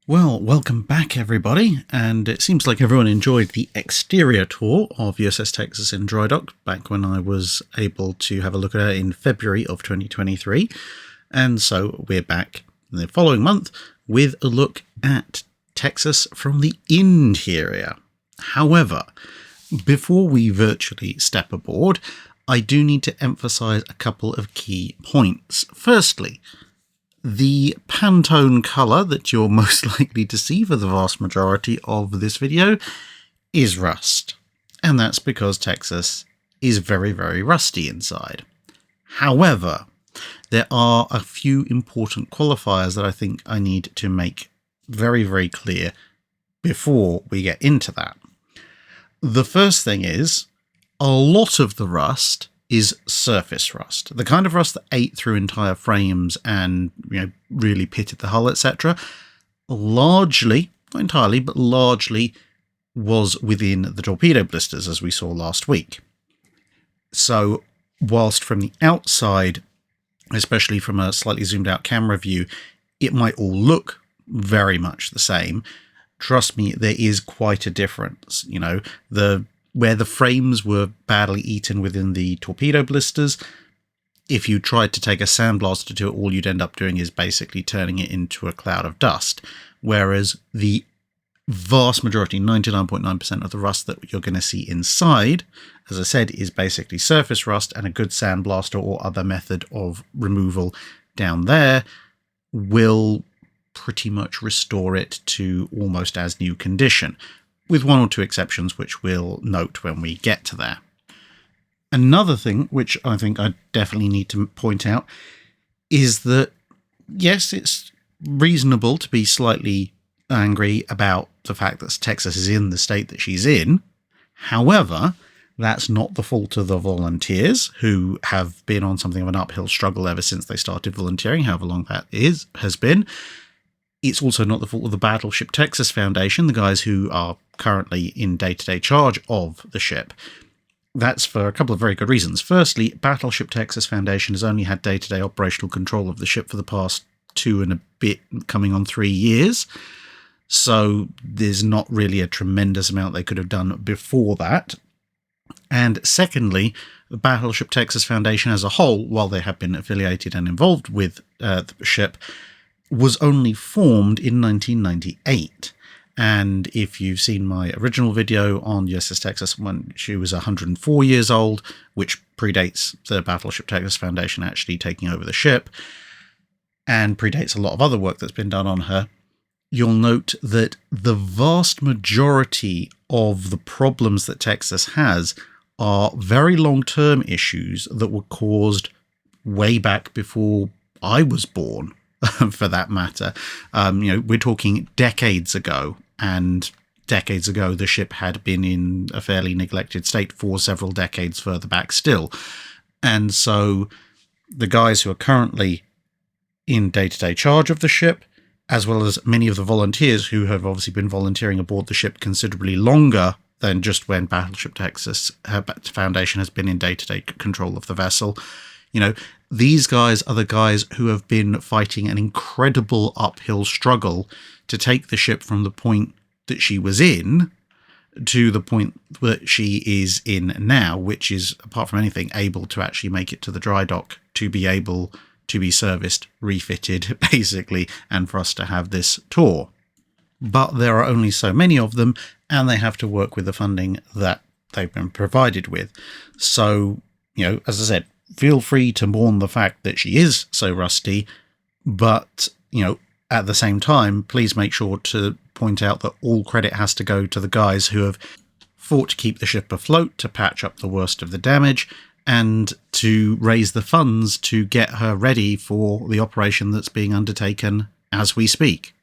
Well, welcome back everybody, and it seems like everyone enjoyed the exterior tour of USS Texas in Drydock back when I was able to have a look at her in February of 2023, and so we're back in the following month with a look at Texas from the interior. However, before we virtually step aboard, I do need to emphasize a couple of key points. Firstly, the Pantone colour that you're most likely to see for the vast majority of this video is rust. And that's because Texas is very, very rusty inside. However, there are a few important qualifiers that I think I need to make very, very clear before we get into that. The first thing is, a lot of the rust is surface rust. The kind of rust that ate through entire frames and really pitted the hull, etc. Largely, not entirely, but largely was within the torpedo blisters, as we saw last week. So whilst from the outside, especially from a slightly zoomed out camera view, it might all look very much the same, trust me, there is quite a difference. Where the frames were badly eaten within the torpedo blisters, if you tried to take a sandblaster to it, all you'd end up doing is basically turning it into a cloud of dust. Whereas the vast majority, 99.9% of the rust that you're going to see inside, as I said, is basically surface rust, and a good sandblaster or other method of removal down there will pretty much restore it to almost as new condition, with one or two exceptions which we'll note when we get to there. Another thing which I think I definitely need to point out is that, yes, it's reasonable to be slightly angry about the fact that Texas is in the state that she's in. However, that's not the fault of the volunteers, who have been on something of an uphill struggle ever since they started volunteering, however long that has been. It's also not the fault of the Battleship Texas Foundation, the guys who are currently in day-to-day charge of the ship. That's for a couple of very good reasons. Firstly, Battleship Texas Foundation has only had day-to-day operational control of the ship for the past 2 and a bit, coming on 3 years. So there's not really a tremendous amount they could have done before that. And secondly, the Battleship Texas Foundation as a whole, while they have been affiliated and involved with the ship, was only formed in 1998. And if you've seen my original video on USS Texas when she was 104 years old, which predates the Battleship Texas Foundation actually taking over the ship, and predates a lot of other work that's been done on her, you'll note that the vast majority of the problems that Texas has are very long-term issues that were caused way back before I was born. For that matter. We're talking decades ago, and decades ago the ship had been in a fairly neglected state for several decades further back still. And so the guys who are currently in day-to-day charge of the ship, as well as many of the volunteers who have obviously been volunteering aboard the ship considerably longer than just when Battleship Texas Foundation has been in day-to-day control of the vessel, these guys are the guys who have been fighting an incredible uphill struggle to take the ship from the point that she was in to the point that she is in now, which is, apart from anything, able to actually make it to the dry dock to be able to be serviced, refitted, basically, and for us to have this tour. But there are only so many of them, and they have to work with the funding that they've been provided with. So, as I said, feel free to mourn the fact that she is so rusty, but, at the same time, please make sure to point out that all credit has to go to the guys who have fought to keep the ship afloat, to patch up the worst of the damage, and to raise the funds to get her ready for the operation that's being undertaken as we speak.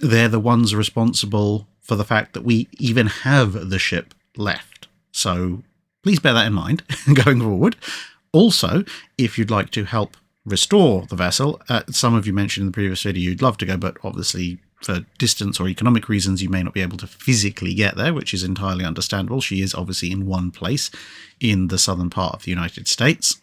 They're the ones responsible for the fact that we even have the ship left. So please bear that in mind going forward. Also, if you'd like to help restore the vessel, some of you mentioned in the previous video you'd love to go, but obviously for distance or economic reasons you may not be able to physically get there, which is entirely understandable. She is obviously in one place in the southern part of the United States.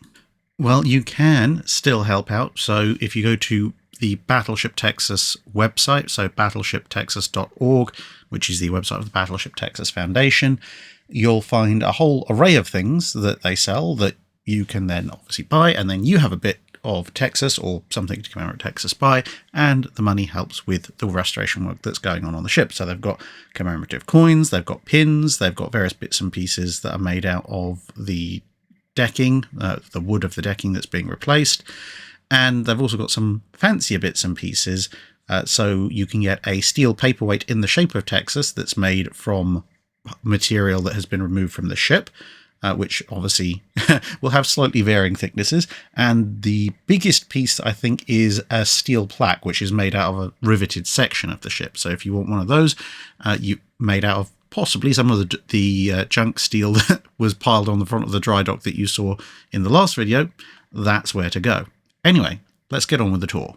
Well, you can still help out. So if you go to the Battleship Texas website, so battleshiptexas.org, which is the website of the Battleship Texas Foundation, you'll find a whole array of things that they sell that you can then obviously buy, and then you have a bit of Texas or something to commemorate Texas by, and the money helps with the restoration work that's going on the ship. So they've got commemorative coins, they've got pins, they've got various bits and pieces that are made out of the decking, the wood of the decking that's being replaced, and they've also got some fancier bits and pieces. So you can get a steel paperweight in the shape of Texas that's made from material that has been removed from the ship, which obviously will have slightly varying thicknesses. And the biggest piece, I think, is a steel plaque, which is made out of a riveted section of the ship. So if you want one of those, you made out of possibly some of the junk steel that was piled on the front of the Drydock that you saw in the last video, that's where to go. Anyway, let's get on with the tour.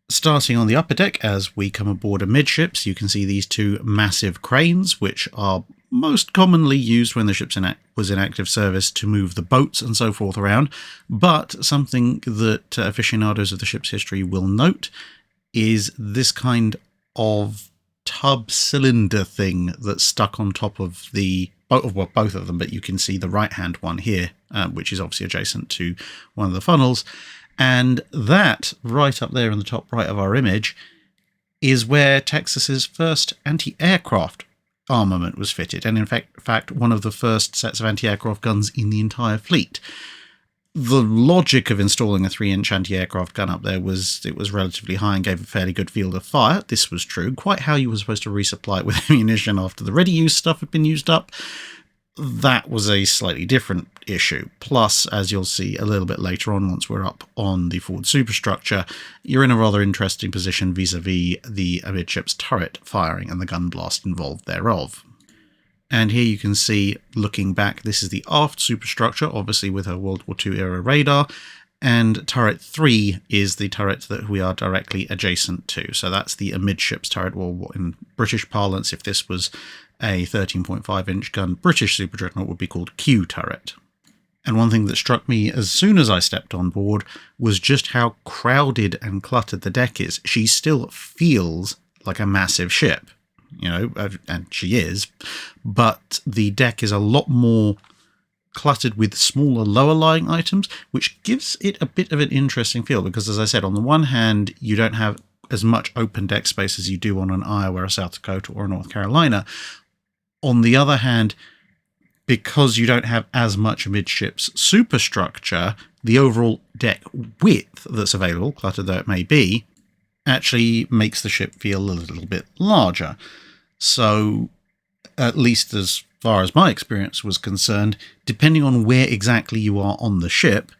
Starting on the upper deck, as we come aboard amidships, you can see these two massive cranes, which are most commonly used when the ship was in active service to move the boats and so forth around. But something that aficionados of the ship's history will note is this kind of tub cylinder thing that's stuck on top of the both of them, but you can see the right hand one here, which is obviously adjacent to one of the funnels. And that, right up there in the top right of our image, is where Texas's first anti-aircraft armament was fitted, and in fact one of the first sets of anti-aircraft guns in the entire fleet. The logic of installing a 3-inch anti-aircraft gun up there was it was relatively high and gave a fairly good field of fire. This was true. Quite how you were supposed to resupply it with ammunition after the ready-use stuff had been used up, that was a slightly different issue. Plus, as you'll see a little bit later on once we're up on the forward superstructure, you're in a rather interesting position vis-a-vis the amidships turret firing and the gun blast involved thereof. And here you can see, looking back, this is the aft superstructure, obviously with her World War II era radar, and turret 3 is the turret that we are directly adjacent to. So that's the amidships turret, or in British parlance, if this was a 13.5-inch gun British Super Dreadnought, would be called Q turret. And one thing that struck me as soon as I stepped on board was just how crowded and cluttered the deck is. She still feels like a massive ship, you know, and she is, but the deck is a lot more cluttered with smaller lower-lying items, which gives it a bit of an interesting feel, because, as I said, on the one hand, you don't have as much open deck space as you do on an Iowa, a South Dakota, or a North Carolina. On the other hand, because you don't have as much amidships superstructure, the overall deck width that's available, cluttered though it may be, actually makes the ship feel a little bit larger. So, at least as far as my experience was concerned, depending on where exactly you are on the ship,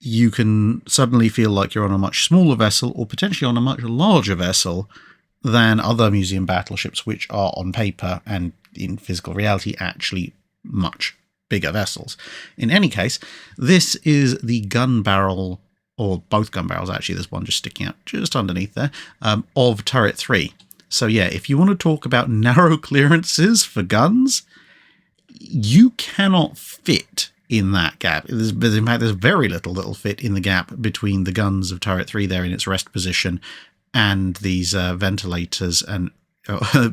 you can suddenly feel like you're on a much smaller vessel or potentially on a much larger vessel than other museum battleships, which are on paper and in physical reality actually much bigger vessels. In any case, this is the gun barrel, or both gun barrels actually, there's one just sticking out just underneath there, of turret 3. So yeah, if you want to talk about narrow clearances for guns, you cannot fit in that gap. In fact, there's very little that'll fit in the gap between the guns of turret 3 there in its rest position and these ventilators and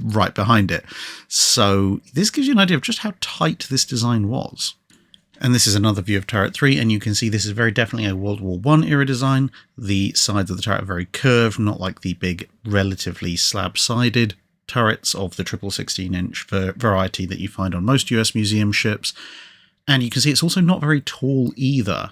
right behind it. So this gives you an idea of just how tight this design was. And this is another view of turret 3, and you can see this is very definitely a World War I era design. The sides of the turret are very curved, not like the big, relatively slab-sided turrets of the triple 16-inch variety that you find on most US museum ships. And you can see it's also not very tall either,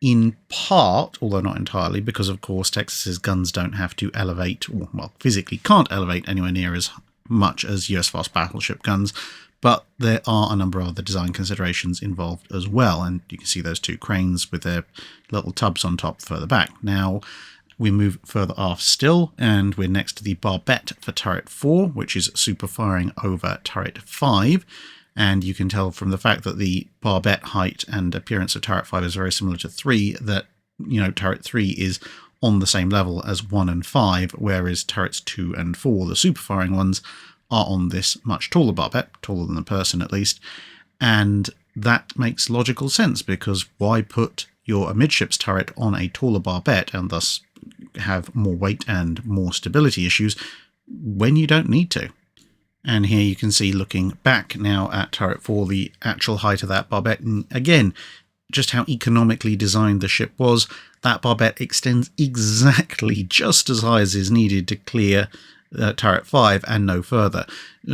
in part, although not entirely, because of course Texas's guns don't have to elevate, or, well, physically can't elevate anywhere near as much as US fast battleship guns, but there are a number of other design considerations involved as well, and you can see those two cranes with their little tubs on top further back. Now, we move further aft still, and we're next to the barbette for turret 4, which is super firing over turret 5. And you can tell from the fact that the barbette height and appearance of turret 5 is very similar to 3 that, you know, turret 3 is on the same level as 1 and 5, whereas turrets 2 and 4, the super firing ones, are on this much taller barbette, taller than the person at least. And that makes logical sense, because why put your amidships turret on a taller barbette and thus have more weight and more stability issues when you don't need to. And here you can see, looking back now at turret 4, the actual height of that barbette, and again, just how economically designed the ship was. That barbette extends exactly just as high as is needed to clear turret 5 and no further.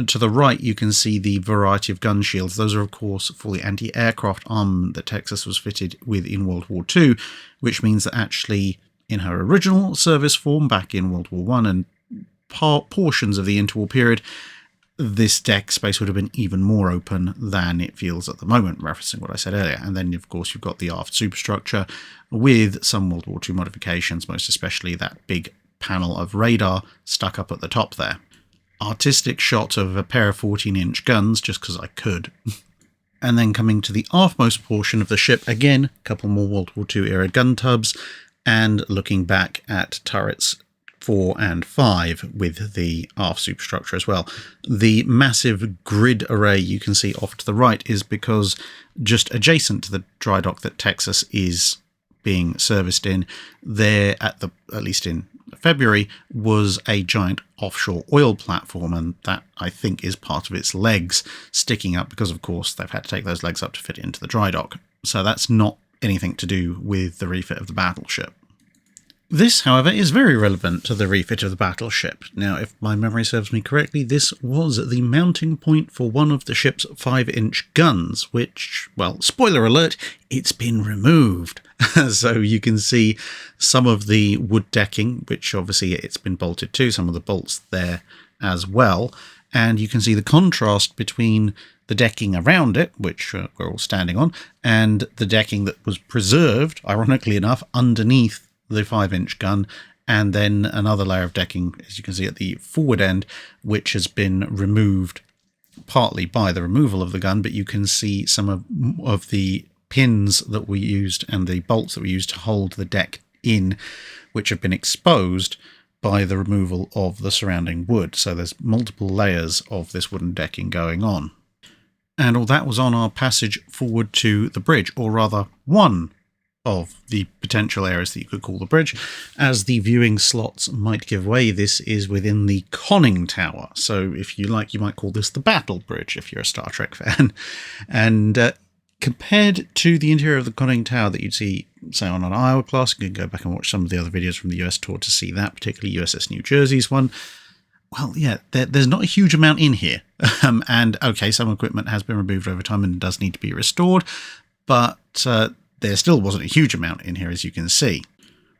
To the right you can see the variety of gun shields. Those are of course for the anti-aircraft armament that Texas was fitted with in World War II, which means that actually in her original service form back in World War I and portions of the interwar period, this deck space would have been even more open than it feels at the moment, referencing what I said earlier. And then, of course, you've got the aft superstructure with some World War II modifications, most especially that big panel of radar stuck up at the top there. Artistic shot of a pair of 14-inch guns, just because I could. And then coming to the aftmost portion of the ship, again, a couple more World War II era gun tubs, and looking back at turrets 4 and 5 with the aft superstructure as well. The massive grid array you can see off to the right is because just adjacent to the dry dock that Texas is being serviced in, there at least in February, was a giant offshore oil platform, and that I think is part of its legs sticking up because of course they've had to take those legs up to fit it into the dry dock. So that's not anything to do with the refit of the battleship. This, however, is very relevant to the refit of the battleship. Now, if my memory serves me correctly, this was the mounting point for one of the ship's 5-inch guns, which, well, spoiler alert, it's been removed. So you can see some of the wood decking, which obviously it's been bolted to, some of the bolts there as well. And you can see the contrast between the decking around it, which we're all standing on, and the decking that was preserved, ironically enough, underneath the 5-inch gun, and then another layer of decking, as you can see at the forward end, which has been removed partly by the removal of the gun, but you can see some of the pins that we used and the bolts that we used to hold the deck in, which have been exposed by the removal of the surrounding wood. So there's multiple layers of this wooden decking going on. And all that was on our passage forward to the bridge, or rather one of the potential areas that you could call the bridge. As the viewing slots might give away, this is within the conning tower. So if you like, you might call this the battle bridge if you're a Star Trek fan. And compared to the interior of the conning tower that you'd see, say, on an Iowa class, you can go back and watch some of the other videos from the US tour to see that, particularly USS New Jersey's one. Well, yeah, there's not a huge amount in here. And okay, some equipment has been removed over time and does need to be restored, but there still wasn't a huge amount in here, as you can see.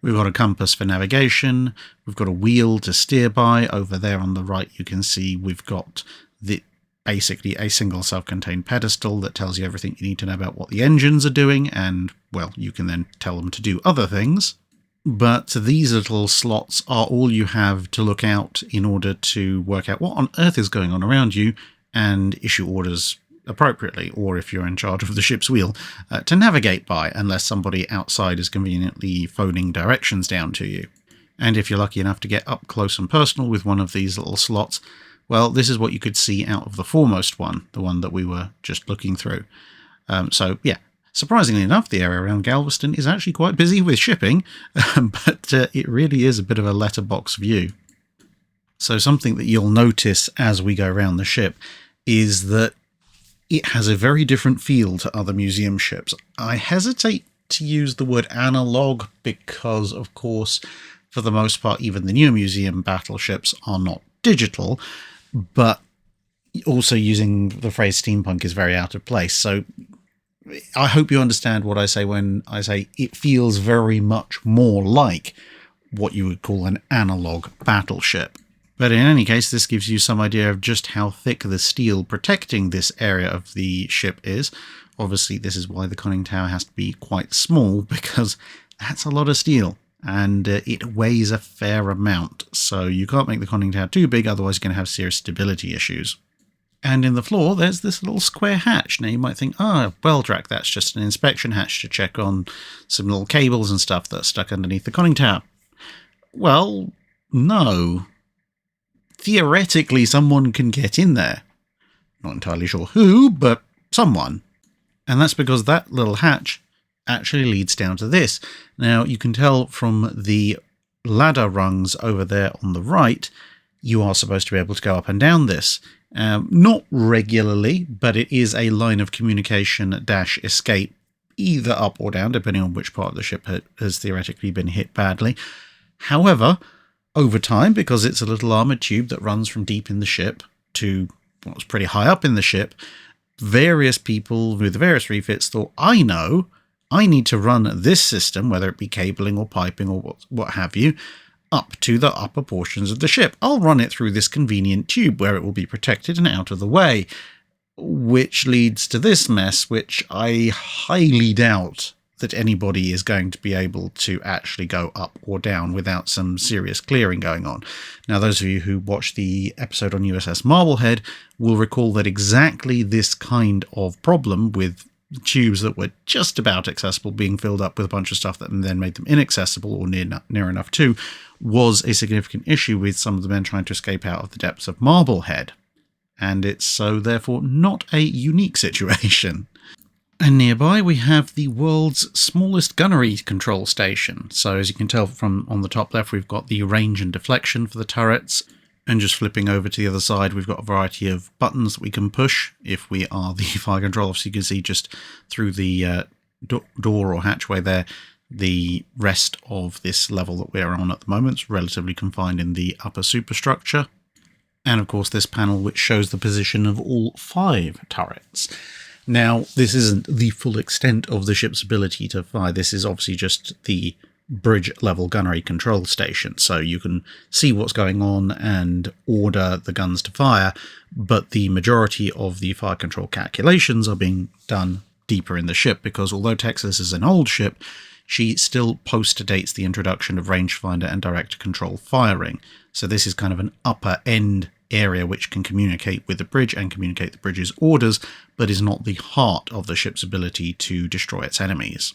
We've got a compass for navigation. We've got a wheel to steer by. Over there on the right, you can see we've got basically a single self-contained pedestal that tells you everything you need to know about what the engines are doing, and, well, you can then tell them to do other things. But these little slots are all you have to look out in order to work out what on earth is going on around you and issue orders appropriately, or if you're in charge of the ship's wheel, to navigate by, unless somebody outside is conveniently phoning directions down to you. And if you're lucky enough to get up close and personal with one of these little slots, well, this is what you could see out of the foremost one, the one that we were just looking through. So, yeah, surprisingly enough, the area around Galveston is actually quite busy with shipping, but it really is a bit of a letterbox view. So something that you'll notice as we go around the ship is that it has a very different feel to other museum ships. I hesitate to use the word analog because, of course, for the most part, even the newer museum battleships are not digital, but also using the phrase steampunk is very out of place. So I hope you understand what I say when I say it feels very much more like what you would call an analog battleship. But in any case, this gives you some idea of just how thick the steel protecting this area of the ship is. Obviously, this is why the conning tower has to be quite small, because that's a lot of steel, and it weighs a fair amount. So you can't make the conning tower too big, otherwise you're going to have serious stability issues. And in the floor, there's this little square hatch. Now you might think, well, Drac, that's just an inspection hatch to check on some little cables and stuff that's stuck underneath the conning tower. Well, no. Theoretically, someone can get in there. Not entirely sure who, but someone. And that's because that little hatch actually leads down to this. Now, you can tell from the ladder rungs over there on the right, you are supposed to be able to go up and down this. Not regularly, but it is a line of communication dash escape, either up or down, depending on which part of the ship has theoretically been hit badly. However, over time, because it's a little armoured tube that runs from deep in the ship to what's pretty high up in the ship, various people with various refits thought, I know, I need to run this system, whether it be cabling or piping or what have you, up to the upper portions of the ship. I'll run it through this convenient tube where it will be protected and out of the way, which leads to this mess, which I highly doubt that anybody is going to be able to actually go up or down without some serious clearing going on. Now, those of you who watched the episode on USS Marblehead will recall that exactly this kind of problem with tubes that were just about accessible being filled up with a bunch of stuff that then made them inaccessible or near enough to was a significant issue with some of the men trying to escape out of the depths of Marblehead. And it's so therefore not a unique situation. And nearby we have the world's smallest gunnery control station. So as you can tell from on the top left, we've got the range and deflection for the turrets. And just flipping over to the other side, we've got a variety of buttons that we can push if we are the fire control. So you can see just through the door or hatchway there, the rest of this level that we're on at the moment is relatively confined in the upper superstructure. And of course this panel which shows the position of all 5 turrets. Now, this isn't the full extent of the ship's ability to fire. This is obviously just the bridge level gunnery control station, so you can see what's going on and order the guns to fire, but the majority of the fire control calculations are being done deeper in the ship, because although Texas is an old ship, she still post-dates the introduction of rangefinder and direct control firing. So this is kind of an upper end area which can communicate with the bridge and communicate the bridge's orders, but is not the heart of the ship's ability to destroy its enemies.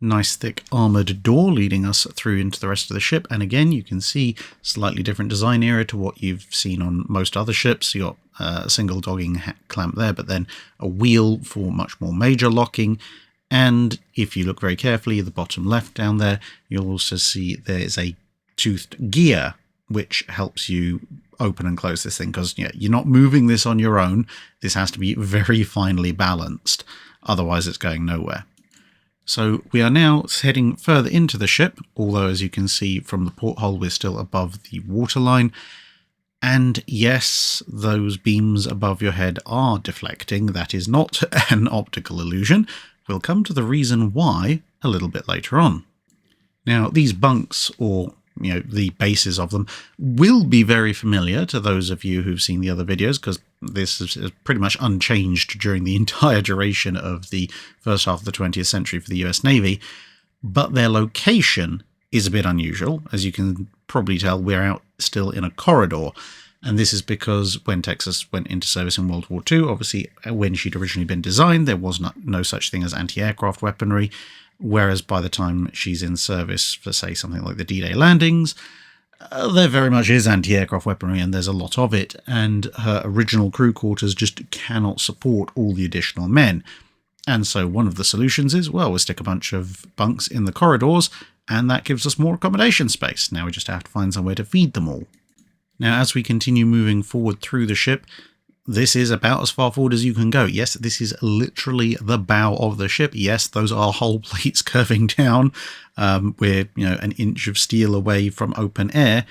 Nice thick armoured door leading us through into the rest of the ship, and again you can see slightly different design area to what you've seen on most other ships. You got a single dogging clamp there, but then a wheel for much more major locking. And if you look very carefully at the bottom left down there, you'll also see there is a toothed gear which helps you open and close this thing, because you're not moving this on your own. This has to be very finely balanced, otherwise it's going nowhere. So we are now heading further into the ship, although as you can see from the porthole we're still above the waterline. And yes, those beams above your head are deflecting. That is not an optical illusion. We'll come to the reason why a little bit later on. Now, these bunks, or the bases of them, will be very familiar to those of you who've seen the other videos, because this is pretty much unchanged during the entire duration of the first half of the 20th century for the US Navy, but their location is a bit unusual. As you can probably tell, we're out still in a corridor, and this is because when Texas went into service in World War II, obviously when she'd originally been designed, there was no such thing as anti-aircraft weaponry, whereas by the time she's in service for, say, something like the D-Day landings, there very much is anti-aircraft weaponry, and there's a lot of it, and her original crew quarters just cannot support all the additional men. And so one of the solutions is, well, we'll stick a bunch of bunks in the corridors, and that gives us more accommodation space. Now we just have to find somewhere to feed them all. Now, as we continue moving forward through the ship, this is about as far forward as you can go. Yes, this is literally the bow of the ship. Yes, those are hull plates curving down. We're, an inch of steel away from open air.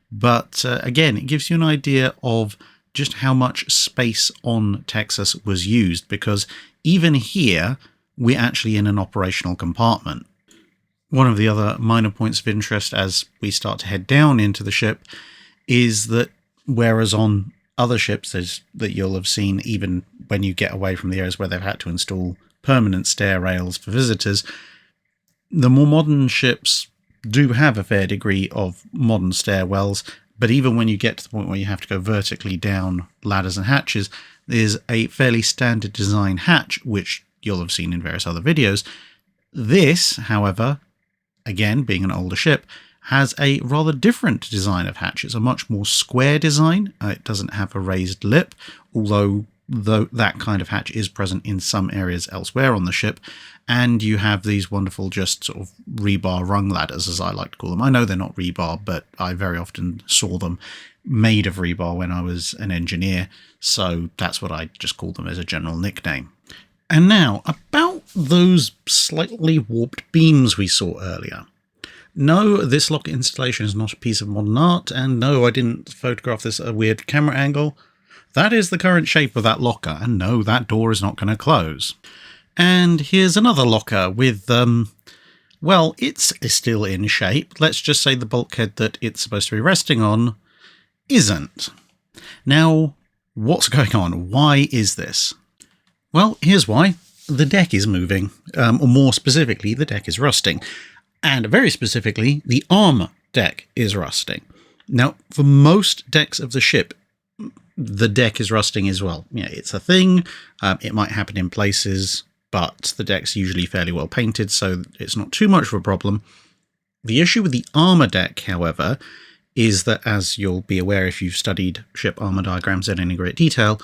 But again, it gives you an idea of just how much space on Texas was used, because even here, we're actually in an operational compartment. One of the other minor points of interest as we start to head down into the ship is that whereas on other ships that you'll have seen, even when you get away from the areas where they've had to install permanent stair rails for visitors, the more modern ships do have a fair degree of modern stairwells, but even when you get to the point where you have to go vertically down ladders and hatches, there's a fairly standard design hatch, which you'll have seen in various other videos. This, however, again, being an older ship, has a rather different design of hatch. It's a much more square design. It doesn't have a raised lip, although though that kind of hatch is present in some areas elsewhere on the ship. And you have these wonderful just sort of rebar rung ladders, as I like to call them. I know they're not rebar, but I very often saw them made of rebar when I was an engineer, so that's what I just call them as a general nickname. And now, about those slightly warped beams we saw earlier. No, this lock installation is not a piece of modern art, and no, I didn't photograph this at a weird camera angle. That is the current shape of that locker, and no, that door is not going to close. And here's another locker with, well, it's still in shape. Let's just say the bulkhead that it's supposed to be resting on isn't. Now, what's going on? Why is this? Well, here's why. The deck is moving, or more specifically, the deck is rusting. And very specifically, the armor deck is rusting. Now, for most decks of the ship, the deck is rusting as well. Yeah, it's a thing. It might happen in places, but the deck's usually fairly well painted, so it's not too much of a problem. The issue with the armor deck, however, is that, as you'll be aware if you've studied ship armor diagrams in any great detail,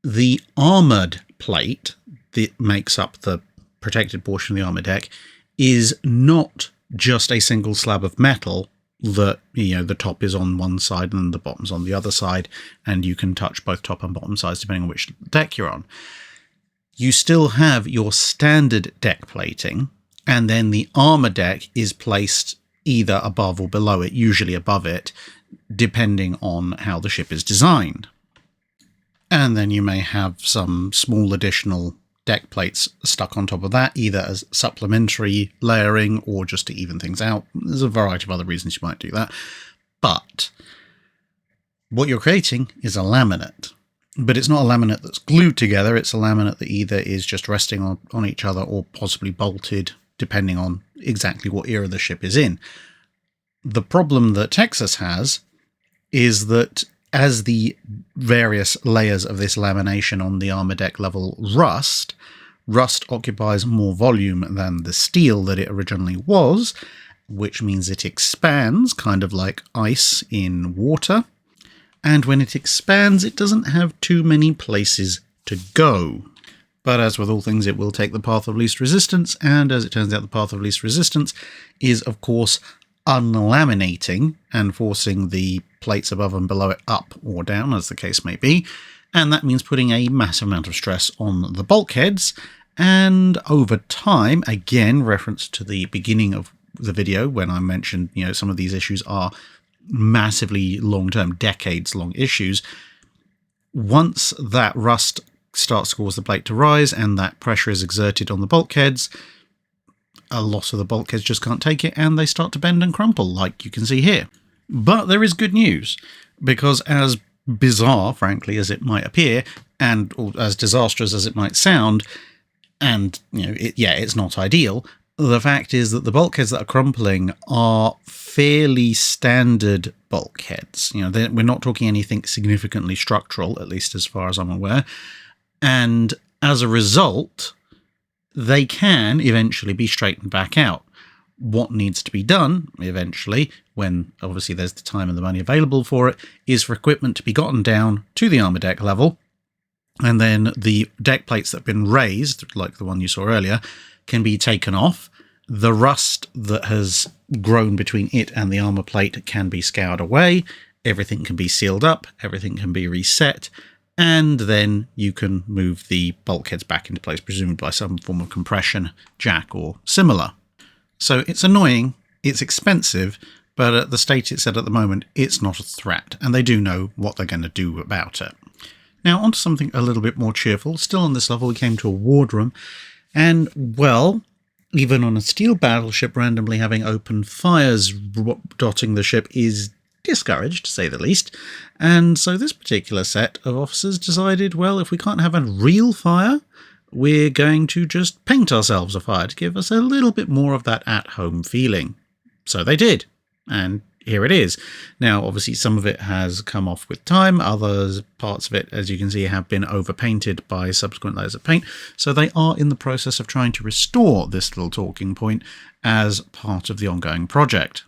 the armored plate that makes up the protected portion of the armor deck is not just a single slab of metal that, the top is on one side and the bottom's on the other side, and you can touch both top and bottom sides depending on which deck you're on. You still have your standard deck plating, and then the armor deck is placed either above or below it, usually above it, depending on how the ship is designed. And then you may have some small additional deck plates stuck on top of that, either as supplementary layering or just to even things out. There's a variety of other reasons you might do that. But what you're creating is a laminate. But it's not a laminate that's glued together, it's a laminate that either is just resting on each other or possibly bolted, depending on exactly what era the ship is in. The problem that Texas has is that as the various layers of this lamination on the armor deck level rust occupies more volume than the steel that it originally was, which means it expands, kind of like ice in water. And when it expands, it doesn't have too many places to go. But as with all things, it will take the path of least resistance, and as it turns out, the path of least resistance is, of course, unlaminating and forcing the plates above and below it up or down, as the case may be. And that means putting a massive amount of stress on the bulkheads, and over time, again, reference to the beginning of the video when I mentioned, some of these issues are massively long-term, decades-long issues. Once that rust starts to cause the plate to rise and that pressure is exerted on the bulkheads, a lot of the bulkheads just can't take it and they start to bend and crumple, like you can see here. But there is good news, because as bizarre, frankly, as it might appear, and as disastrous as it might sound, and, it's not ideal, the fact is that the bulkheads that are crumpling are fairly standard bulkheads. We're not talking anything significantly structural, at least as far as I'm aware. And as a result, they can eventually be straightened back out. What needs to be done eventually, when obviously there's the time and the money available for it, is for equipment to be gotten down to the armor deck level, and then the deck plates that have been raised, like the one you saw earlier, can be taken off. The rust that has grown between it and the armor plate can be scoured away, everything can be sealed up, everything can be reset, and then you can move the bulkheads back into place, presumably by some form of compression jack or similar. So it's annoying, it's expensive, but at the state it's at the moment, it's not a threat, and they do know what they're going to do about it. Now, onto something a little bit more cheerful. Still on this level, we came to a wardroom, and, well, even on a steel battleship, randomly having open fires dotting the ship is discouraged, to say the least. And so this particular set of officers decided, well, if we can't have a real fire, we're going to just paint ourselves a fire to give us a little bit more of that at-home feeling. So they did, and here it is. Now, obviously, some of it has come off with time. Other parts of it, as you can see, have been overpainted by subsequent layers of paint. So they are in the process of trying to restore this little talking point as part of the ongoing project.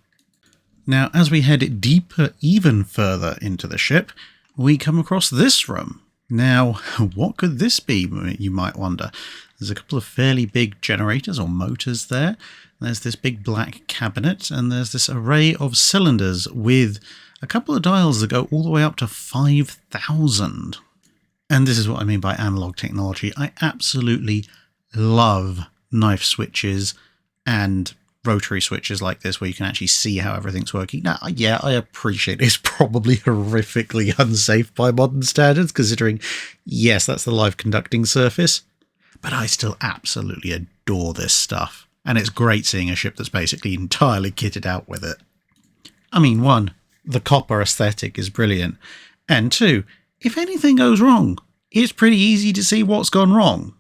Now, as we head deeper, even further into the ship, we come across this room. Now, what could this be, you might wonder? There's a couple of fairly big generators or motors there. There's this big black cabinet, and there's this array of cylinders with a couple of dials that go all the way up to 5,000. And this is what I mean by analog technology. I absolutely love knife switches and rotary switches like this where you can actually see how everything's working. Now, yeah, I appreciate it's probably horrifically unsafe by modern standards, considering, yes, that's the live conducting surface, but I still absolutely adore this stuff. And it's great seeing a ship that's basically entirely kitted out with it. I mean, one, the copper aesthetic is brilliant. And two, if anything goes wrong, it's pretty easy to see what's gone wrong.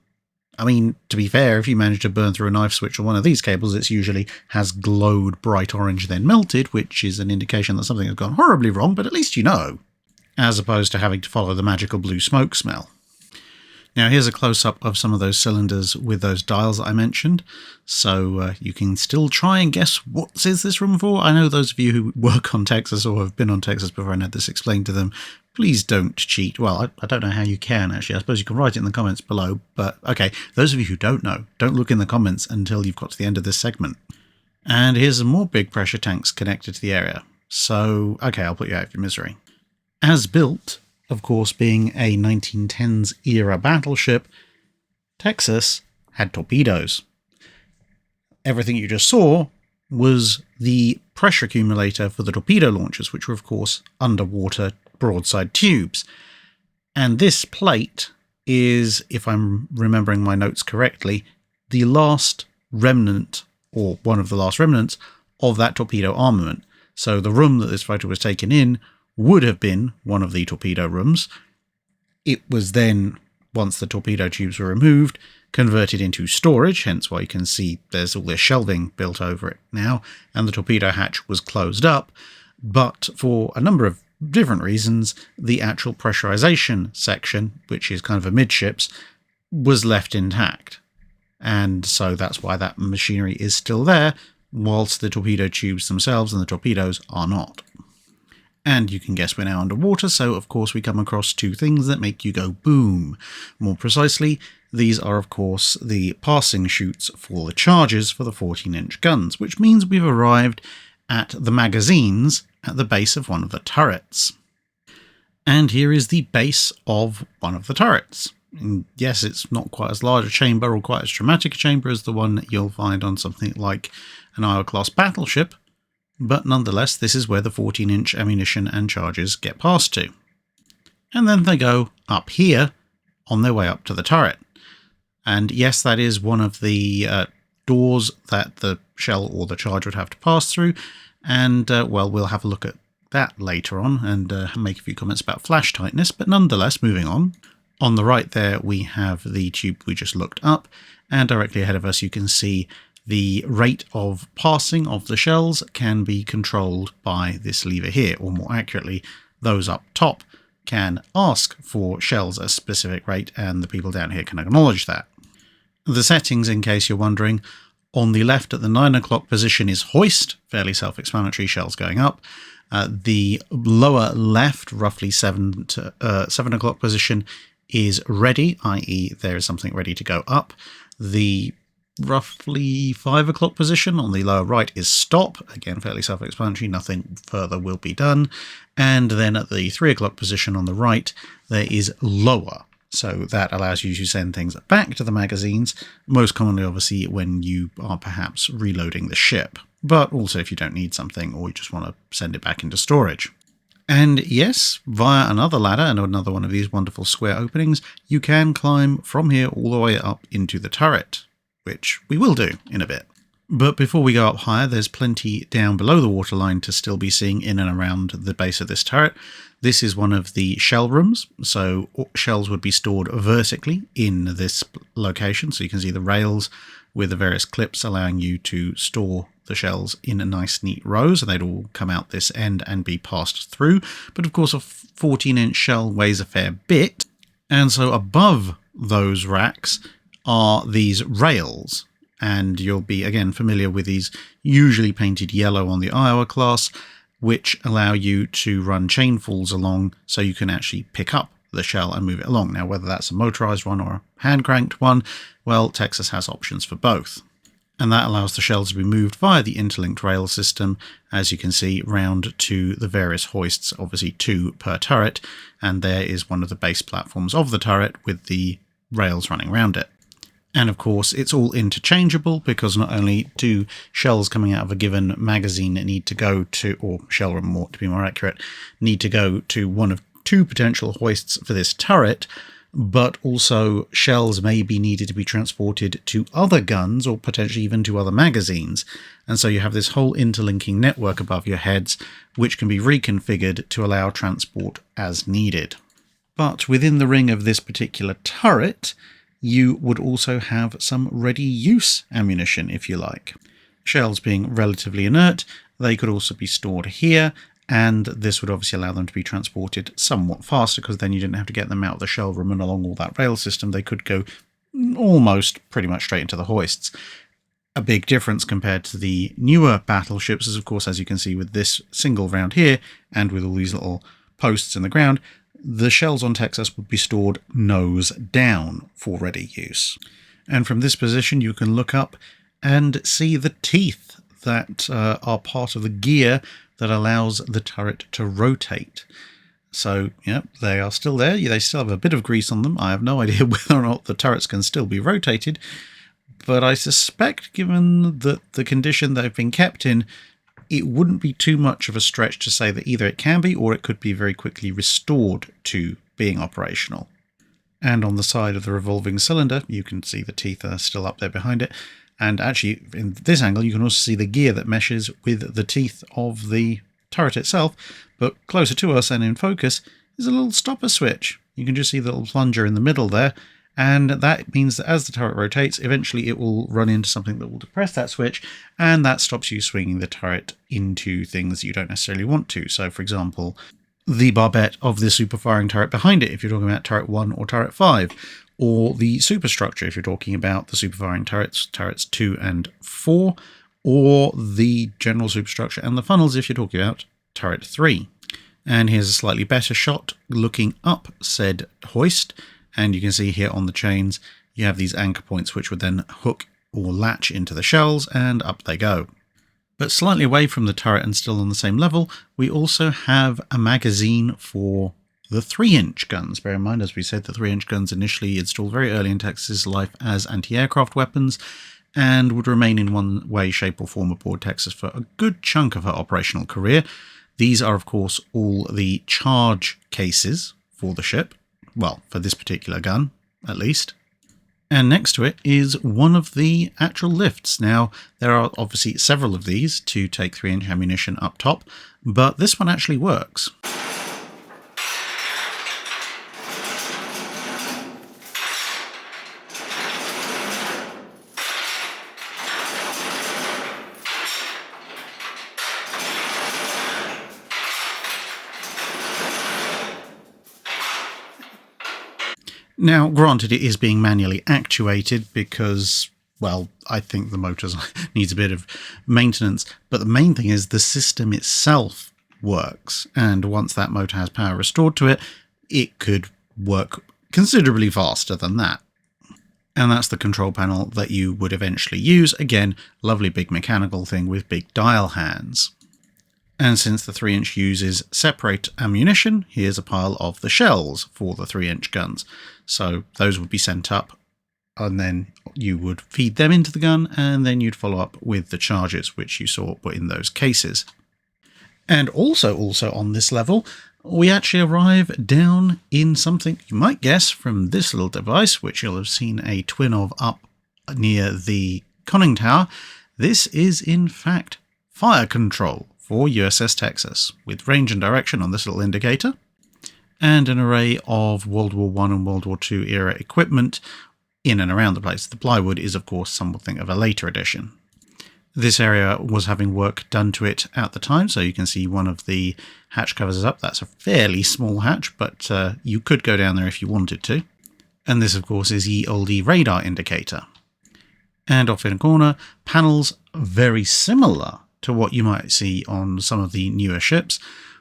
I mean, to be fair, if you manage to burn through a knife switch or one of these cables, it usually has glowed bright orange then melted, which is an indication that something has gone horribly wrong, but at least you know, as opposed to having to follow the magical blue smoke smell. Now here's a close-up of some of those cylinders with those dials that I mentioned, so you can still try and guess what is this room for. I know those of you who work on Texas or have been on Texas before and had this explained to them, please don't cheat. Well, I don't know how you can, actually. I suppose you can write it in the comments below, but okay, those of you who don't know, don't look in the comments until you've got to the end of this segment. And here's some more big pressure tanks connected to the area. So, okay, I'll put you out of your misery. As built, of course, being a 1910s era battleship, Texas had torpedoes. Everything you just saw was the pressure accumulator for the torpedo launchers, which were, of course, underwater broadside tubes. And this plate is, if I'm remembering my notes correctly, the last remnant, or one of the last remnants, of that torpedo armament. So the room that this photo was taken in would have been one of the torpedo rooms. It was then, once the torpedo tubes were removed, converted into storage, hence why you can see there's all this shelving built over it now, and the torpedo hatch was closed up. But for a number of different reasons, the actual pressurization section, which is kind of amidships, was left intact. And so that's why that machinery is still there, whilst the torpedo tubes themselves and the torpedoes are not. And you can guess we're now underwater, so of course we come across two things that make you go boom. More precisely, these are of course the passing chutes for the charges for the 14-inch guns, which means we've arrived at the magazines at the base of one of the turrets. And here is the base of one of the turrets. And yes, it's not quite as large a chamber or quite as dramatic a chamber as the one that you'll find on something like an Iowa-class battleship, but nonetheless, this is where the 14-inch ammunition and charges get passed to. And then they go up here on their way up to the turret. And yes, that is one of the doors that the shell or the charge would have to pass through. And, well, we'll have a look at that later on and make a few comments about flash tightness. But nonetheless, moving on. On the right there, we have the tube we just looked up. And directly ahead of us, you can see the rate of passing of the shells can be controlled by this lever here, or more accurately, those up top can ask for shells at a specific rate, and the people down here can acknowledge that. The settings, in case you're wondering, on the left at the 9 o'clock position is hoist, fairly self-explanatory, shells going up. The lower left, roughly 7 o'clock position, is ready, i.e. there is something ready to go up. The roughly 5 o'clock position on the lower right is stop, again fairly self-explanatory, nothing further will be done. And then at the 3 o'clock position on the right there is lower, so that allows you to send things back to the magazines, most commonly obviously when you are perhaps reloading the ship, but also if you don't need something or you just want to send it back into storage. And yes, via another ladder and another one of these wonderful square openings, you can climb from here all the way up into the turret, which we will do in a bit. But before we go up higher, there's plenty down below the waterline to still be seeing in and around the base of this turret. This is one of the shell rooms, so shells would be stored vertically in this location, so you can see the rails with the various clips allowing you to store the shells in a nice neat row, so they'd all come out this end and be passed through. But of course a 14-inch shell weighs a fair bit, and so above those racks are these rails, and you'll be again familiar with these, usually painted yellow on the Iowa class, which allow you to run chain falls along so you can actually pick up the shell and move it along. Now, whether that's a motorized one or a hand-cranked one, well, Texas has options for both. And that allows the shells to be moved via the interlinked rail system, as you can see, round to the various hoists, obviously 2 per turret, and there is one of the base platforms of the turret with the rails running around it. And of course, it's all interchangeable, because not only do shells coming out of a given magazine need to go to, or shell room to be more accurate, need to go to one of 2 potential hoists for this turret, but also shells may be needed to be transported to other guns or potentially even to other magazines. And so you have this whole interlinking network above your heads, which can be reconfigured to allow transport as needed. But within the ring of this particular turret, you would also have some ready-use ammunition, if you like. Shells being relatively inert, they could also be stored here, and this would obviously allow them to be transported somewhat faster, because then you didn't have to get them out of the shell room and along all that rail system. They could go almost pretty much straight into the hoists. A big difference compared to the newer battleships is, of course, as you can see with this single round here, and with all these little posts in the ground, the shells on Texas would be stored nose down for ready use. And from this position you can look up and see the teeth that are part of the gear that allows the turret to rotate. So, yeah, they are still there. They still have a bit of grease on them. I have no idea whether or not the turrets can still be rotated, but I suspect, given the condition they've been kept in, it wouldn't be too much of a stretch to say that either it can be or it could be very quickly restored to being operational. And on the side of the revolving cylinder, you can see the teeth are still up there behind it. And actually, in this angle, you can also see the gear that meshes with the teeth of the turret itself. But closer to us and in focus is a little stopper switch. You can just see the little plunger in the middle there. And that means that as the turret rotates, eventually it will run into something that will depress that switch, and that stops you swinging the turret into things you don't necessarily want to. So, for example, the barbette of the super firing turret behind it, if you're talking about turret 1 or turret 5, or the superstructure if you're talking about the super firing turrets, turrets 2 and 4, or the general superstructure and the funnels if you're talking about turret 3. And here's a slightly better shot looking up said hoist. And you can see here on the chains, you have these anchor points which would then hook or latch into the shells, and up they go. But slightly away from the turret and still on the same level, we also have a magazine for the 3-inch guns. Bear in mind, as we said, the 3-inch guns initially installed very early in Texas's life as anti-aircraft weapons, and would remain in one way, shape or form aboard Texas for a good chunk of her operational career. These are, of course, all the charge cases for the ship. Well, for this particular gun, at least. And next to it is one of the actual lifts. Now, there are obviously several of these to take 3-inch ammunition up top, but this one actually works. Now, granted, it is being manually actuated because, well, I think the motor needs a bit of maintenance, but the main thing is the system itself works, and once that motor has power restored to it, it could work considerably faster than that. And that's the control panel that you would eventually use. Again, lovely big mechanical thing with big dial hands. And since the 3-inch uses separate ammunition, here's a pile of the shells for the 3-inch guns. So those would be sent up, and then you would feed them into the gun, and then you'd follow up with the charges, which you saw were in those cases. And also on this level, we actually arrive down in something you might guess from this little device, which you'll have seen a twin of up near the conning tower. This is, in fact, fire control for USS Texas, with range and direction on this little indicator, and an array of World War I and World War II era equipment in and around the place. The plywood is, of course, something of a later addition. This area was having work done to it at the time, so you can see one of the hatch covers is up. That's a fairly small hatch, but you could go down there if you wanted to. And this, of course, is the old radar indicator. And off in a corner, panels very similar to what you might see on some of the newer ships,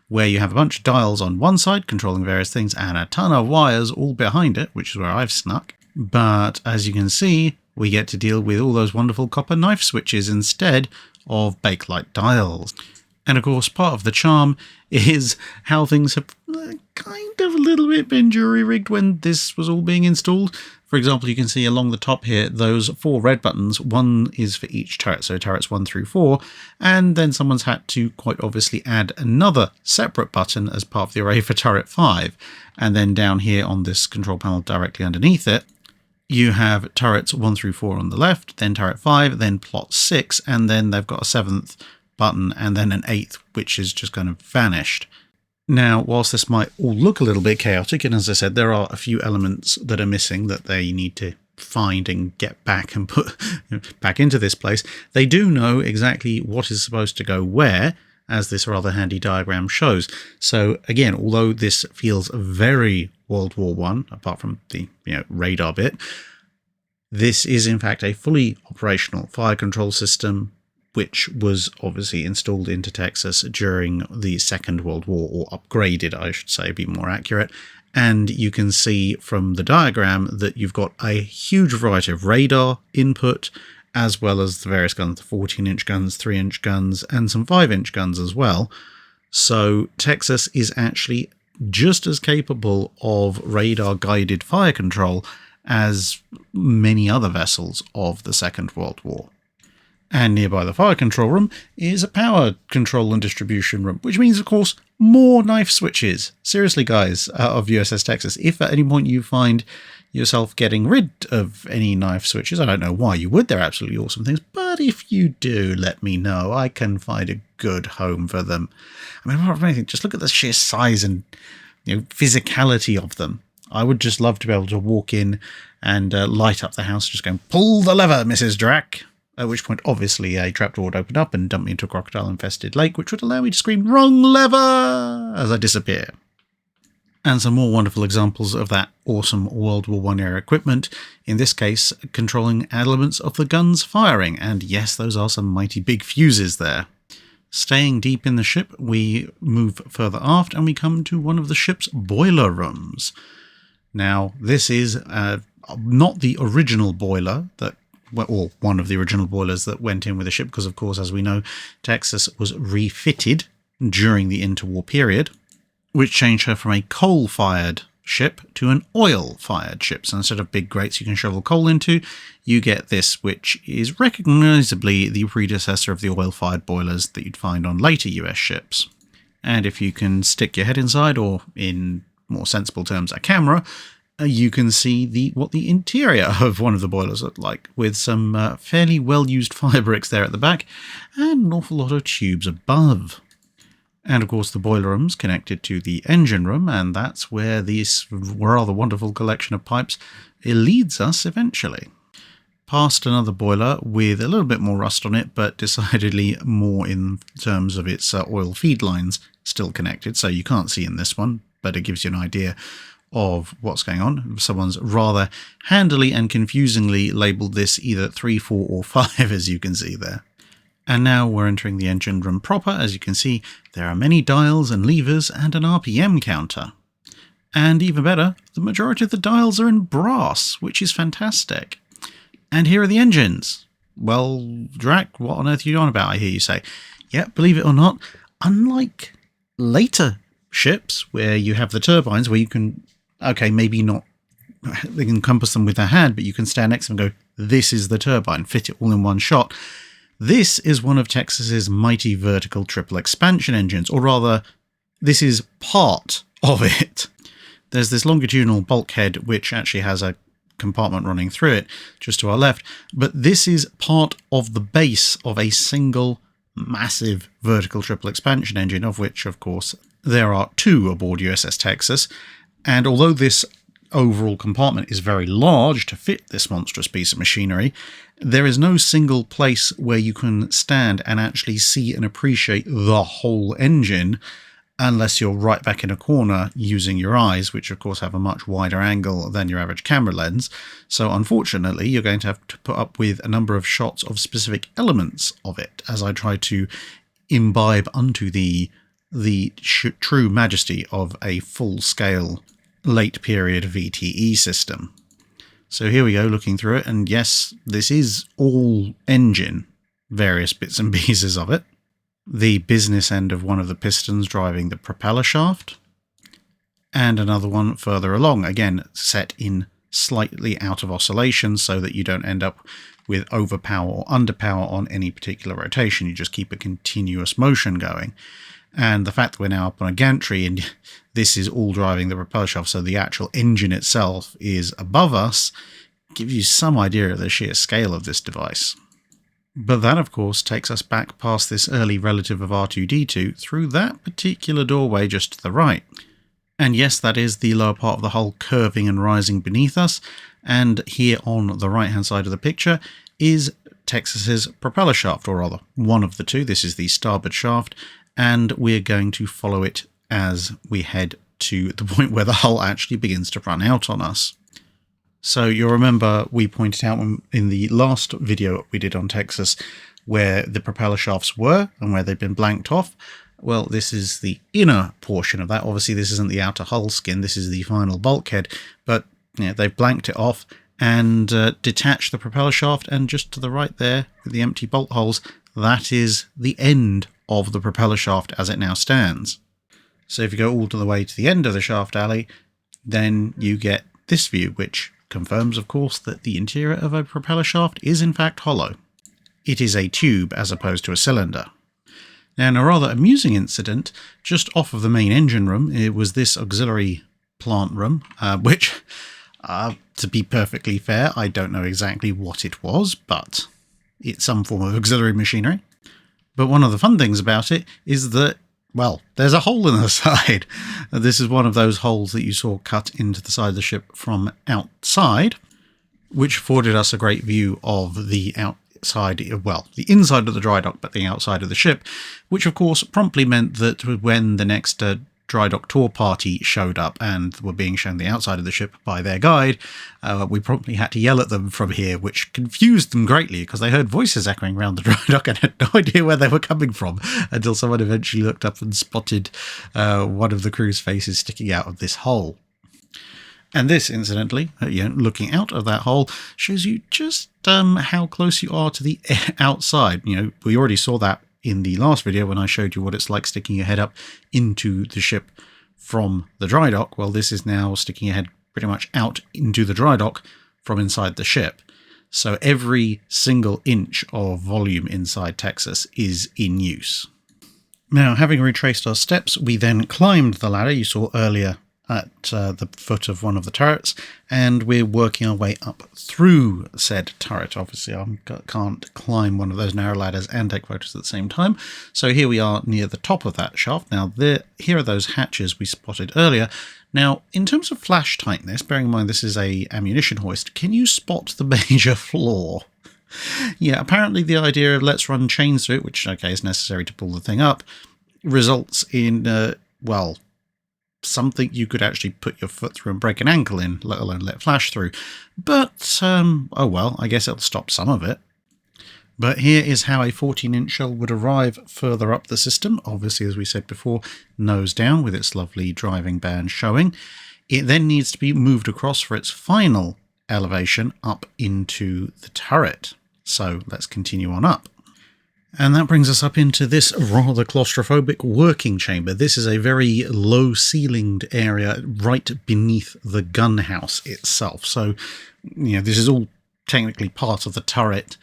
where you have a bunch of dials on one side controlling various things and a ton of wires all behind it, which is where I've snuck. But as you can see, we get to deal with all those wonderful copper knife switches instead of bakelite dials. And of course, part of the charm is how things have kind of a little bit been jury-rigged when this was all being installed. For example, you can see along the top here, those 4 red buttons, one is for each turret, so turrets 1 through 4, and then someone's had to quite obviously add another separate button as part of the array for turret 5. And then down here on this control panel directly underneath it, you have turrets 1 through 4 on the left, then turret 5, then plot 6, and then they've got a 7th button and then an 8th, which is just kind of vanished. Now, whilst this might all look a little bit chaotic, and as I said, there are a few elements that are missing that they need to find and get back and put back into this place, they do know exactly what is supposed to go where, as this rather handy diagram shows. So again, although this feels very World War I, apart from the radar bit, this is in fact a fully operational fire control system, which was obviously installed into Texas during the Second World War, or upgraded, I should say, be more accurate. And you can see from the diagram that you've got a huge variety of radar input, as well as the various guns, the 14-inch guns, 3-inch guns, and some 5-inch guns as well. So Texas is actually just as capable of radar-guided fire control as many other vessels of the Second World War. And nearby the fire control room is a power control and distribution room, which means, of course, more knife switches. Seriously, guys, of USS Texas, if at any point you find yourself getting rid of any knife switches, I don't know why you would, they're absolutely awesome things, but if you do, let me know. I can find a good home for them. I mean, apart from anything, just look at the sheer size and physicality of them. I would just love to be able to walk in and light up the house, just going, "Pull the lever, Mrs. Drac." At which point, obviously, a trapdoor would open up and dump me into a crocodile-infested lake, which would allow me to scream, "Wrong lever!" as I disappear. And some more wonderful examples of that awesome World War I era equipment, in this case, controlling elements of the guns firing. And yes, those are some mighty big fuses there. Staying deep in the ship, we move further aft and we come to one of the ship's boiler rooms. Now, this is not the original boiler or one of the original boilers that went in with the ship, because of course, as we know, Texas was refitted during the interwar period, which changed her from a coal-fired ship to an oil-fired ship. So instead of big grates you can shovel coal into, you get this, which is recognisably the predecessor of the oil-fired boilers that you'd find on later US ships. And if you can stick your head inside, or in more sensible terms, a camera, you can see what the interior of one of the boilers looked like, with some fairly well-used fire bricks there at the back, and an awful lot of tubes above. And of course the boiler room's connected to the engine room, and that's where this rather wonderful collection of pipes leads us eventually. Past another boiler with a little bit more rust on it, but decidedly more in terms of its oil feed lines still connected, so you can't see in this one, but it gives you an idea of what's going on. Someone's rather handily and confusingly labelled this either 3, 4 or 5, as you can see there. And now we're entering the engine room proper. As you can see, there are many dials and levers and an RPM counter. And even better, the majority of the dials are in brass, which is fantastic. And here are the engines. Well, Drac, what on earth are you on about, I hear you say? Yeah, believe it or not, unlike later ships where you have the turbines where you can, okay, maybe not, they can encompass them with a hand, but you can stand next to them and go, "This is the turbine," fit it all in one shot. This is one of Texas's mighty vertical triple expansion engines, or rather, this is part of it. There's this longitudinal bulkhead which actually has a compartment running through it, just to our left, but this is part of the base of a single massive vertical triple expansion engine, of which, of course, there are 2 aboard USS Texas, and although this overall compartment is very large to fit this monstrous piece of machinery, there is no single place where you can stand and actually see and appreciate the whole engine, unless you're right back in a corner using your eyes, which of course have a much wider angle than your average camera lens. So unfortunately, you're going to have to put up with a number of shots of specific elements of it, as I try to imbibe unto the the true majesty of a full-scale late period VTE system. So here we go, looking through it, and yes, this is all engine, various bits and pieces of it. The business end of one of the pistons driving the propeller shaft, and another one further along, again set in slightly out of oscillation so that you don't end up with overpower or underpower on any particular rotation. You just keep a continuous motion going. And the fact that we're now up on a gantry and this is all driving the propeller shaft, so the actual engine itself is above us, gives you some idea of the sheer scale of this device. But that, of course, takes us back past this early relative of R2-D2 through that particular doorway just to the right. And yes, that is the lower part of the hull curving and rising beneath us. And here on the right-hand side of the picture is Texas's propeller shaft, or rather, one of the two. This is the starboard shaft, and we're going to follow it as we head to the point where the hull actually begins to run out on us. So you'll remember we pointed out in the last video we did on Texas where the propeller shafts were and where they'd been blanked off. Well, this is the inner portion of that. Obviously, this isn't the outer hull skin. This is the final bulkhead. But they've blanked it off and detached the propeller shaft. And just to the right there, with the empty bolt holes, that is the end of the propeller shaft as it now stands. So if you go all the way to the end of the shaft alley, then you get this view, which confirms, of course, that the interior of a propeller shaft is in fact hollow. It is a tube as opposed to a cylinder. Now, in a rather amusing incident, just off of the main engine room, it was this auxiliary plant room, which, to be perfectly fair, I don't know exactly what it was, but it's some form of auxiliary machinery. But one of the fun things about it is that, well, there's a hole in the side. This is one of those holes that you saw cut into the side of the ship from outside, which afforded us a great view of the outside, well, the inside of the dry dock, but the outside of the ship, which of course promptly meant that when the next dry dock tour party showed up and were being shown the outside of the ship by their guide, we promptly had to yell at them from here, which confused them greatly because they heard voices echoing around the dry dock and had no idea where they were coming from until someone eventually looked up and spotted one of the crew's faces sticking out of this hole. And this, incidentally, looking out of that hole, shows you just how close you are to the outside. We already saw that in the last video when I showed you what it's like sticking your head up into the ship from the dry dock. Well, this is now sticking your head pretty much out into the dry dock from inside the ship. So every single inch of volume inside Texas is in use. Now, having retraced our steps, we then climbed the ladder you saw earlier at the foot of one of the turrets, and we're working our way up through said turret. Obviously, I can't climb one of those narrow ladders and take photos at the same time. So here we are near the top of that shaft. Now, here are those hatches we spotted earlier. Now, in terms of flash tightness, bearing in mind this is a ammunition hoist, can you spot the major flaw? Yeah, apparently the idea of let's run chains through it, which, okay, is necessary to pull the thing up, results in, well, something you could actually put your foot through and break an ankle in, let alone let flash through. But, oh well, I guess it'll stop some of it. But here is how a 14-inch shell would arrive further up the system. Obviously, as we said before, nose down with its lovely driving band showing. It then needs to be moved across for its final elevation up into the turret. So let's continue on up. And that brings us up into this rather claustrophobic working chamber. This is a very low-ceilinged area right beneath the gun house itself. So, this is all technically part of the turret,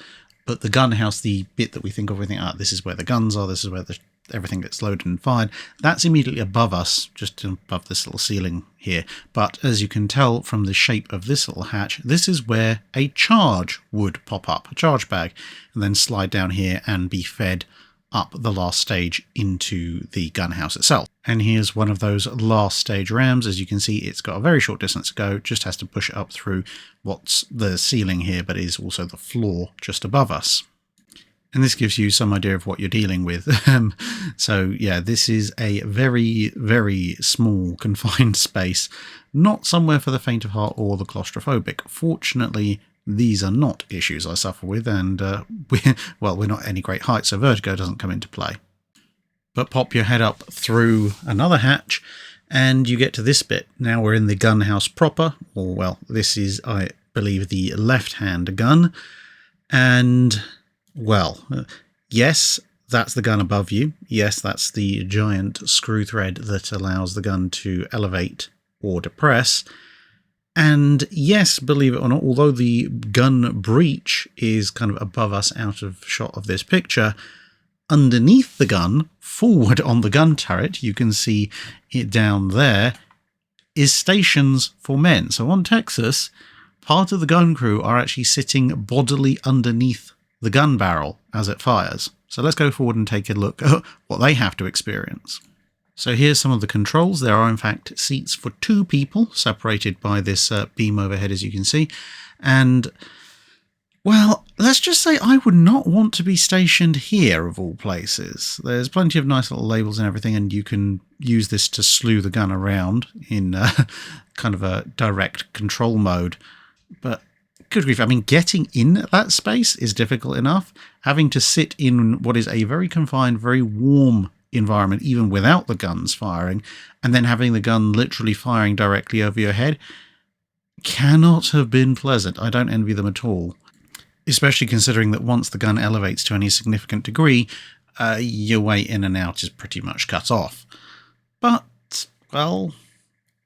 but the gun house, the bit that we think of, this is where the guns are, this is where everything gets loaded and fired. That's immediately above us, just above this little ceiling here. But as you can tell from the shape of this little hatch, this is where a charge would pop up, a charge bag, and then slide down here and be fed up the last stage into the gun house itself. And here's one of those last stage rams. As you can see, it's got a very short distance to go, just has to push it up through what's the ceiling here, but is also the floor just above us. And this gives you some idea of what you're dealing with. So yeah, this is a very, very small confined space, not somewhere for the faint of heart or the claustrophobic. Fortunately, these are not issues I suffer with, and we're not any great height, so vertigo doesn't come into play. But pop your head up through another hatch and you get to this bit. Now we're in the gun house proper, or well, this is, I believe, the left-hand gun. And, well, yes, that's the gun above you. Yes, that's the giant screw thread that allows the gun to elevate or depress. And yes, believe it or not, although the gun breech is kind of above us out of shot of this picture, underneath the gun, forward on the gun turret, you can see it down there, is stations for men. So on Texas, part of the gun crew are actually sitting bodily underneath the gun barrel as it fires. So let's go forward and take a look at what they have to experience. So here's some of the controls. There are in fact seats for 2 people, separated by this beam overhead, as you can see. And, well, let's just say I would not want to be stationed here, of all places. There's plenty of nice little labels and everything, and you can use this to slew the gun around in kind of a direct control mode. But good grief, I mean, getting in that space is difficult enough. Having to sit in what is a very confined, very warm environment, even without the guns firing, and then having the gun literally firing directly over your head, cannot have been pleasant. I don't envy them at all. Especially considering that once the gun elevates to any significant degree, your way in and out is pretty much cut off. But, well,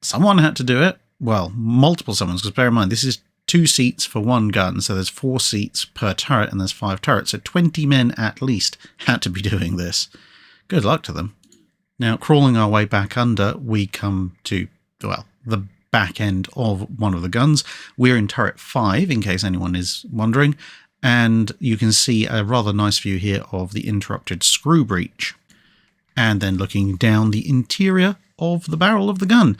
someone had to do it. Well, multiple someones, because bear in mind, this is 2 seats for 1 gun, so there's 4 seats per turret, and there's 5 turrets, so 20 men at least had to be doing this. Good luck to them. Now, crawling our way back under, we come to, well, the back end of one of the guns. We're in turret 5, in case anyone is wondering, and you can see a rather nice view here of the interrupted screw breech. And then looking down the interior of the barrel of the gun.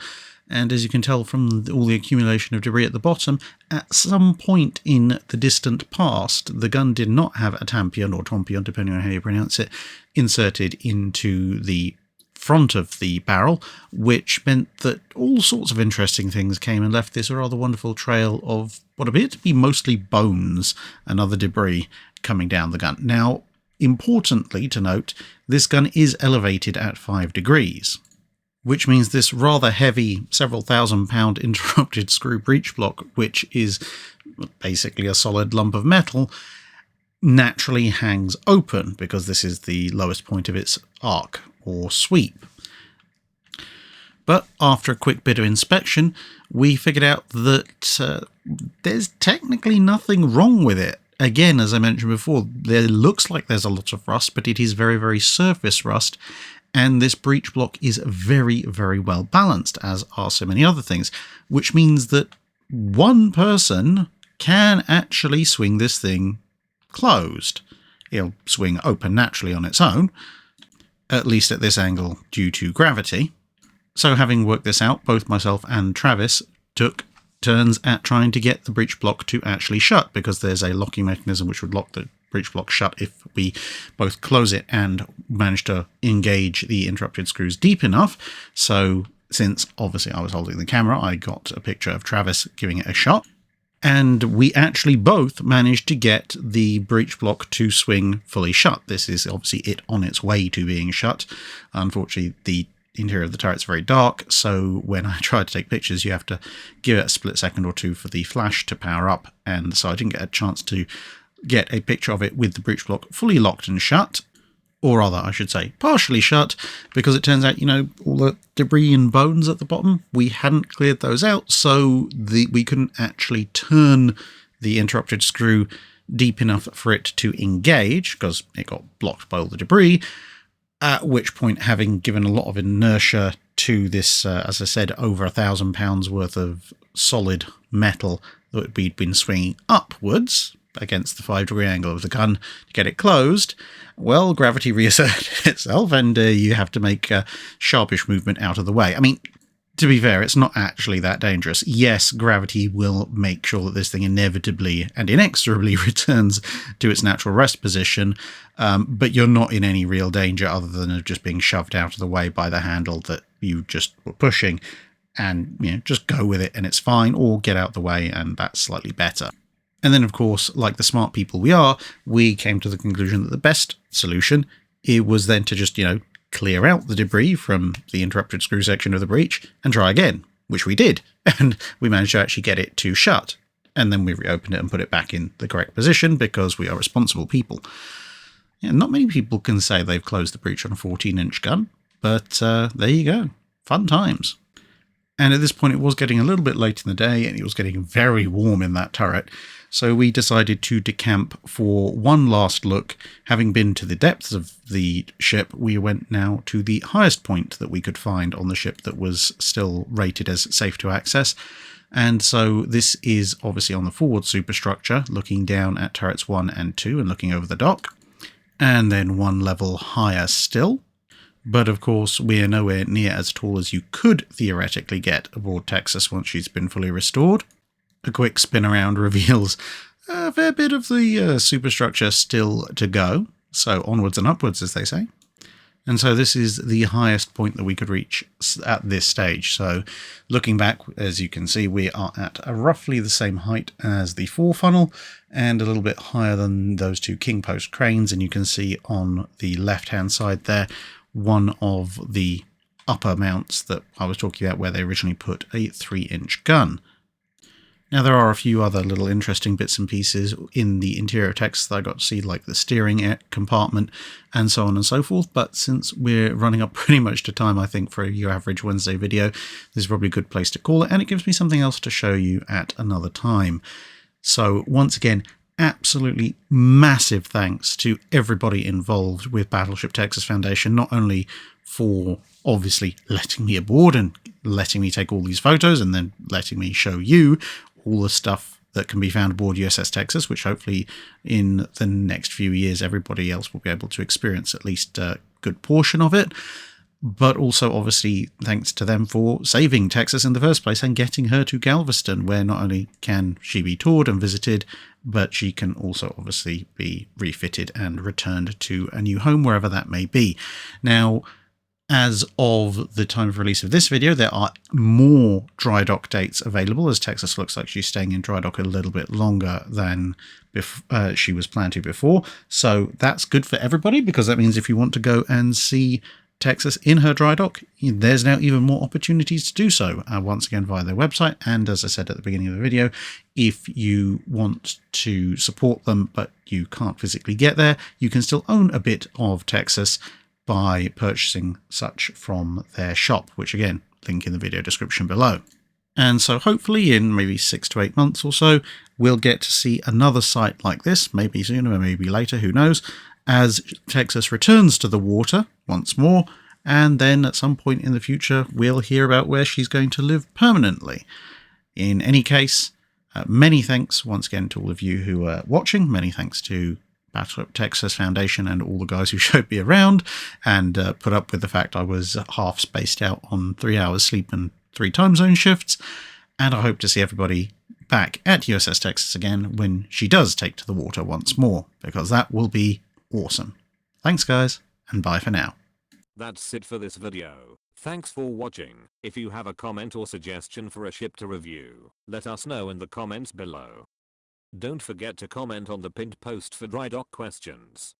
And as you can tell from all the accumulation of debris at the bottom, at some point in the distant past, the gun did not have a tampion, or tompion, depending on how you pronounce it, inserted into the front of the barrel, which meant that all sorts of interesting things came and left this rather wonderful trail of what appeared to be mostly bones and other debris coming down the gun. Now, importantly to note, this gun is elevated at 5 degrees. Which means this rather heavy, several thousand-pound interrupted screw breech block, which is basically a solid lump of metal, naturally hangs open because this is the lowest point of its arc or sweep. But after a quick bit of inspection, we figured out that there's technically nothing wrong with it. Again, as I mentioned before, there looks like there's a lot of rust, but it is very, very surface rust. And this breech block is very, very well balanced, as are so many other things, which means that one person can actually swing this thing closed. It'll swing open naturally on its own, at least at this angle due to gravity. So having worked this out, both myself and Travis took turns at trying to get the breech block to actually shut, because there's a locking mechanism which would lock the breech block shut if we both close it and manage to engage the interrupted screws deep enough. So since obviously I was holding the camera, I got a picture of Travis giving it a shot, and we actually both managed to get the breech block to swing fully shut. This is obviously it on its way to being shut. Unfortunately, the interior of the turret's very dark, so when I try to take pictures, you have to give it a split second or two for the flash to power up, and so I didn't get a chance to get a picture of it with the breech block fully locked and shut, or rather, I should say, partially shut, because it turns out, you know, all the debris and bones at the bottom, we hadn't cleared those out, so we couldn't actually turn the interrupted screw deep enough for it to engage, because it got blocked by all the debris, at which point, having given a lot of inertia to this, as I said, over 1,000 pounds worth of solid metal that we'd been swinging upwards against the 5-degree angle of the gun to get it closed, well, gravity reasserted itself, and you have to make a sharpish movement out of the way. I mean, to be fair, it's not actually that dangerous. Yes, gravity will make sure that this thing inevitably and inexorably returns to its natural rest position, but you're not in any real danger other than of just being shoved out of the way by the handle that you just were pushing, and you know, just go with it and it's fine, or get out the way and that's slightly better. And then, of course, like the smart people we are, we came to the conclusion that the best solution, it was then to just, you know, clear out the debris from the interrupted screw section of the breech and try again, which we did. And we managed to actually get it to shut. And then we reopened it and put it back in the correct position because we are responsible people. Yeah, not many people can say they've closed the breech on a 14-inch gun, but there you go. Fun times. And at this point, it was getting a little bit late in the day, and it was getting very warm in that turret. So we decided to decamp for one last look. Having been to the depths of the ship, we went now to the highest point that we could find on the ship that was still rated as safe to access. And so this is obviously on the forward superstructure, looking down at turrets 1 and 2 and looking over the dock. And then one level higher still. But of course, we're nowhere near as tall as you could theoretically get aboard Texas once she's been fully restored. A quick spin around reveals a fair bit of the superstructure still to go. So onwards and upwards, as they say. And so this is the highest point that we could reach at this stage. So looking back, as you can see, we are at roughly the same height as the forefunnel and a little bit higher than those two king post cranes. And you can see on the left-hand side there, one of the upper mounts that I was talking about where they originally put a 3-inch gun. Now, there are a few other little interesting bits and pieces in the interior of Texas that I got to see, like the steering compartment and so on and so forth. But since we're running up pretty much to time, I think, for your average Wednesday video, this is probably a good place to call it. And it gives me something else to show you at another time. So once again, absolutely massive thanks to everybody involved with Battleship Texas Foundation, not only for obviously letting me aboard and letting me take all these photos and then letting me show you all the stuff that can be found aboard USS Texas, which hopefully in the next few years everybody else will be able to experience at least a good portion of it. But also, obviously, thanks to them for saving Texas in the first place and getting her to Galveston, where not only can she be toured and visited, but she can also obviously be refitted and returned to a new home, wherever that may be. Now, as of the time of release of this video, there are more dry dock dates available, as Texas looks like she's staying in dry dock a little bit longer than she was planned to before. So that's good for everybody, because that means if you want to go and see Texas in her dry dock, there's now even more opportunities to do so, once again via their website. And as I said at the beginning of the video, if you want to support them but you can't physically get there, you can still own a bit of Texas by purchasing such from their shop, which again, link in the video description below. And so hopefully in maybe 6 to 8 months or so, we'll get to see another site like this, maybe sooner or maybe later, who knows, as Texas returns to the water once more, and then at some point in the future, we'll hear about where she's going to live permanently. In any case, many thanks once again to all of you who are watching. Many thanks to Battleship Texas Foundation and all the guys who showed me around and put up with the fact I was half spaced out on 3 hours sleep and 3 time zone shifts. And I hope to see everybody back at USS Texas again when she does take to the water once more, because that will be awesome. Thanks guys, and bye for now. That's it for this video. Thanks for watching. If you have a comment or suggestion for a ship to review, let us know in the comments below. Don't forget to comment on the pinned post for dry dock questions.